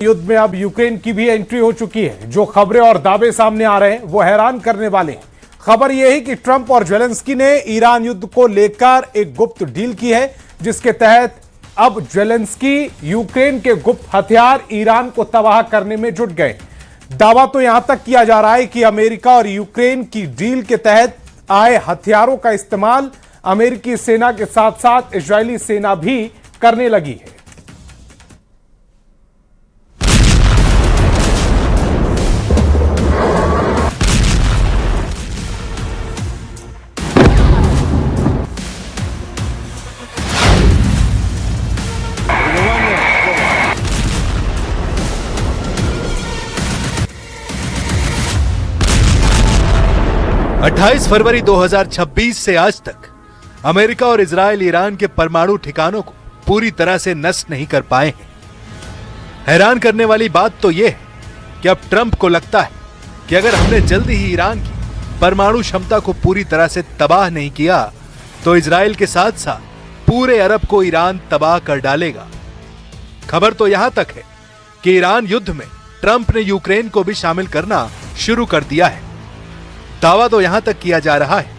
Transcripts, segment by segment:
युद्ध में अब यूक्रेन की भी एंट्री हो चुकी है। जो खबरें और दावे सामने आ रहे हैं वो हैरान करने वाले हैं। खबर यह है कि ट्रंप और जेलेंस्की ने ईरान युद्ध को लेकर एक गुप्त डील की है, जिसके तहत अब जेलेंस्की यूक्रेन के गुप्त हथियार ईरान को तबाह करने में जुट गए। दावा तो यहां तक किया जा रहा है कि अमेरिका और यूक्रेन की डील के तहत आए हथियारों का इस्तेमाल अमेरिकी सेना के साथ साथ इजरायली सेना भी करने लगी है। अट्ठाईस फरवरी 2026 से आज तक अमेरिका और इजराइल ईरान के परमाणु ठिकानों को पूरी तरह से नष्ट नहीं कर पाए हैं। हैरान करने वाली बात तो यह है कि अब ट्रंप को लगता है कि अगर हमने जल्दी ही ईरान की परमाणु क्षमता को पूरी तरह से तबाह नहीं किया तो इजराइल के साथ साथ पूरे अरब को ईरान तबाह कर डालेगा। खबर तो यहां तक है कि ईरान युद्ध में ट्रंप ने यूक्रेन को भी शामिल करना शुरू कर दिया है। दावा तो यहां तक किया जा रहा है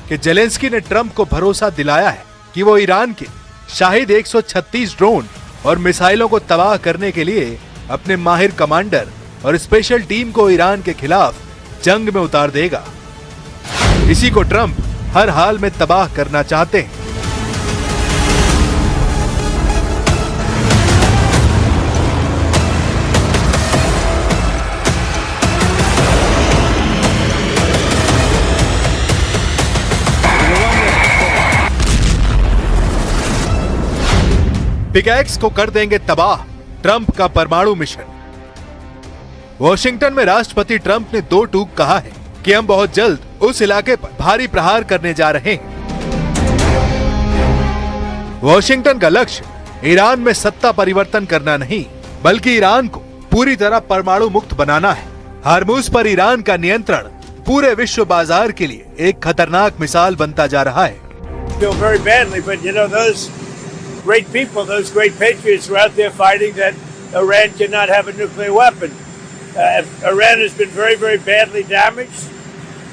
कि जेलेंस्की ने ट्रंप को भरोसा दिलाया है कि वो ईरान के शाहिद 136 ड्रोन और मिसाइलों को तबाह करने के लिए अपने माहिर कमांडर और स्पेशल टीम को ईरान के खिलाफ जंग में उतार देगा। इसी को ट्रंप हर हाल में तबाह करना चाहते हैं। पिकैक्स को कर देंगे तबाह, ट्रंप का परमाणु मिशन। वॉशिंगटन में राष्ट्रपति ट्रंप ने दो टूक कहा है कि हम बहुत जल्द उस इलाके पर भारी प्रहार करने जा रहे हैं। वॉशिंगटन का लक्ष्य ईरान में सत्ता परिवर्तन करना नहीं, बल्कि ईरान को पूरी तरह परमाणु मुक्त बनाना है। हार्मुज पर ईरान का नियंत्रण पूरे विश्व बाजार के लिए एक खतरनाक मिसाल बनता जा रहा है। Great people, those great patriots were out there fighting that Iran cannot have a nuclear weapon. Iran has been very, very badly damaged.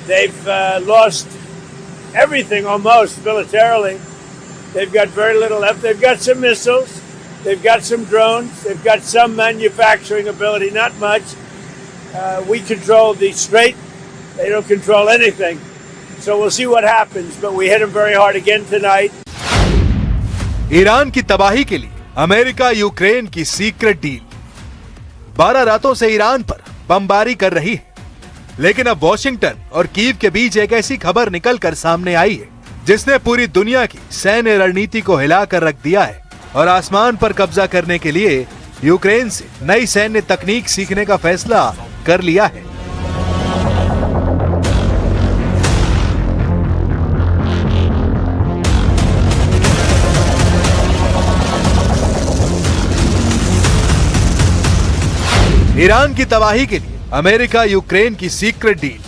They've lost everything almost militarily. They've got very little left. They've got some missiles. They've got some drones. They've got some manufacturing ability, not much. We control the strait. They don't control anything. So we'll see what happens, but we hit them very hard again tonight. Iran की तबाही के लिए America Ukraine की secret deal 12 रातों से Iran पर बमबारी कर रही है, लेकिन अब वॉशिंगटन और कीव के बीच एक ऐसी खबर निकलकर सामने आई है जिसने पूरी दुनिया की सैन्य रणनीति को हिलाकर रख दिया है और आसमान पर कब्जा करने के लिए यूक्रेन से नई सैन्य तकनीक सीखने का फैसला कर लिया है। ईरान की तबाही के लिए अमेरिका यूक्रेन की सीक्रेट डील।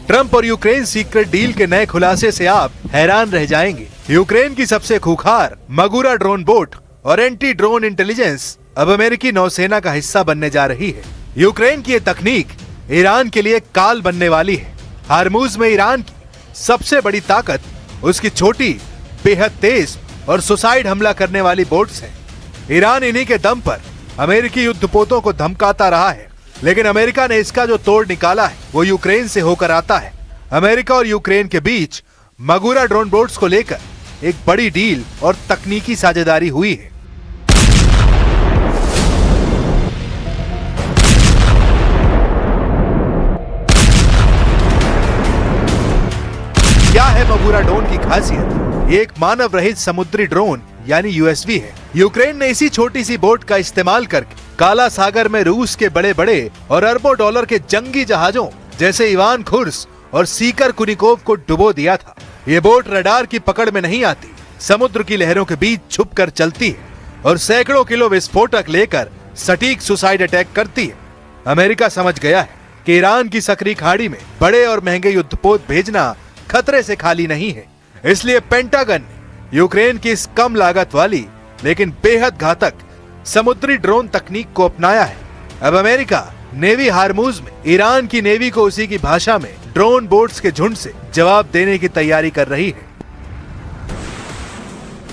ट्रंप और यूक्रेन सीक्रेट डील के नए खुलासे से आप हैरान रह जाएंगे। यूक्रेन की सबसे खूंखार मगुरा ड्रोन बोट और एंटी ड्रोन इंटेलिजेंस अब अमेरिकी नौसेना का हिस्सा बनने जा रही है। यूक्रेन की ये तकनीक ईरान के लिए काल बनने वाली है। हार्मुज में ईरान की सबसे बड़ी ताकत उसकी छोटी, बेहद तेज और सुसाइड हमला करने वाली बोट्स है। ईरान इन्हीं के दम पर अमेरिकी युद्धपोतों को धमकाता रहा है, लेकिन अमेरिका ने इसका जो तोड़ निकाला है वो यूक्रेन से होकर आता है। अमेरिका और यूक्रेन के बीच मगुरा ड्रोन बोट्स को लेकर एक बड़ी डील और तकनीकी साझेदारी हुई है। क्या है मगुरा ड्रोन की खासियत? ये एक मानव रहित समुद्री ड्रोन यानी यूएसवी है। यूक्रेन ने इसी छोटी सी बोट का इस्तेमाल करके काला सागर में रूस के बड़े बड़े और अरबों डॉलर के जंगी जहाजों जैसे इवान खुर्स और सीकर कुनिकोव को डुबो दिया था। ये बोट रडार की पकड़ में नहीं आती, समुद्र की लहरों के बीच छुपकर चलती है और सैकड़ों किलो विस्फोटक लेकर सटीक सुसाइड अटैक करती है। अमेरिका समझ गया है कि ईरान की सकरी खाड़ी में बड़े और महंगे युद्धपोत भेजना खतरे से खाली नहीं है, इसलिए पेंटागन ने यूक्रेन की इस कम लागत वाली लेकिन बेहद घातक समुद्री ड्रोन तकनीक को अपनाया है। अब अमेरिका नेवी हार्मूज में ईरान की नेवी को उसी की भाषा में ड्रोन बोट्स के झुंड से जवाब देने की तैयारी कर रही है।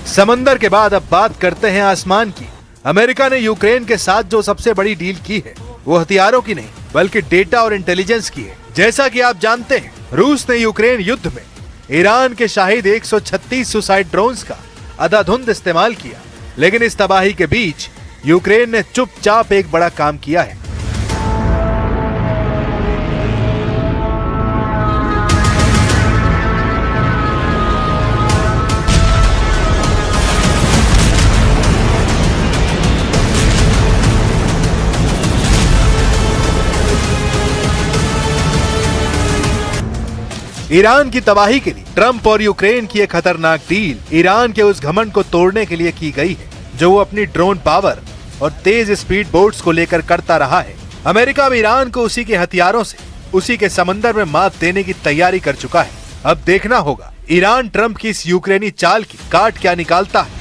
समंदर के बाद अब बात करते हैं आसमान की। अमेरिका ने यूक्रेन के साथ जो सबसे बड़ी डील की है वो हथियारों की नहीं बल्कि डेटा और इंटेलिजेंस की है। जैसा कि आप जानते हैं, रूस ने यूक्रेन युद्ध में ईरान के शाहिद 136 सुसाइड ड्रोन्स का अंधाधुंध इस्तेमाल किया, लेकिन इस तबाही के बीच यूक्रेन ने चुपचाप एक बड़ा काम किया है। ईरान की तबाही के लिए ट्रंप और यूक्रेन की एक खतरनाक डील ईरान के उस घमंड को तोड़ने के लिए की गई है जो वो अपनी ड्रोन पावर और तेज स्पीड बोट्स को लेकर करता रहा है। अमेरिका अब ईरान को उसी के हथियारों से उसी के समंदर में मात देने की तैयारी कर चुका है। अब देखना होगा ईरान ट्रंप की इस यूक्रेनी चाल की काट क्या निकालता है।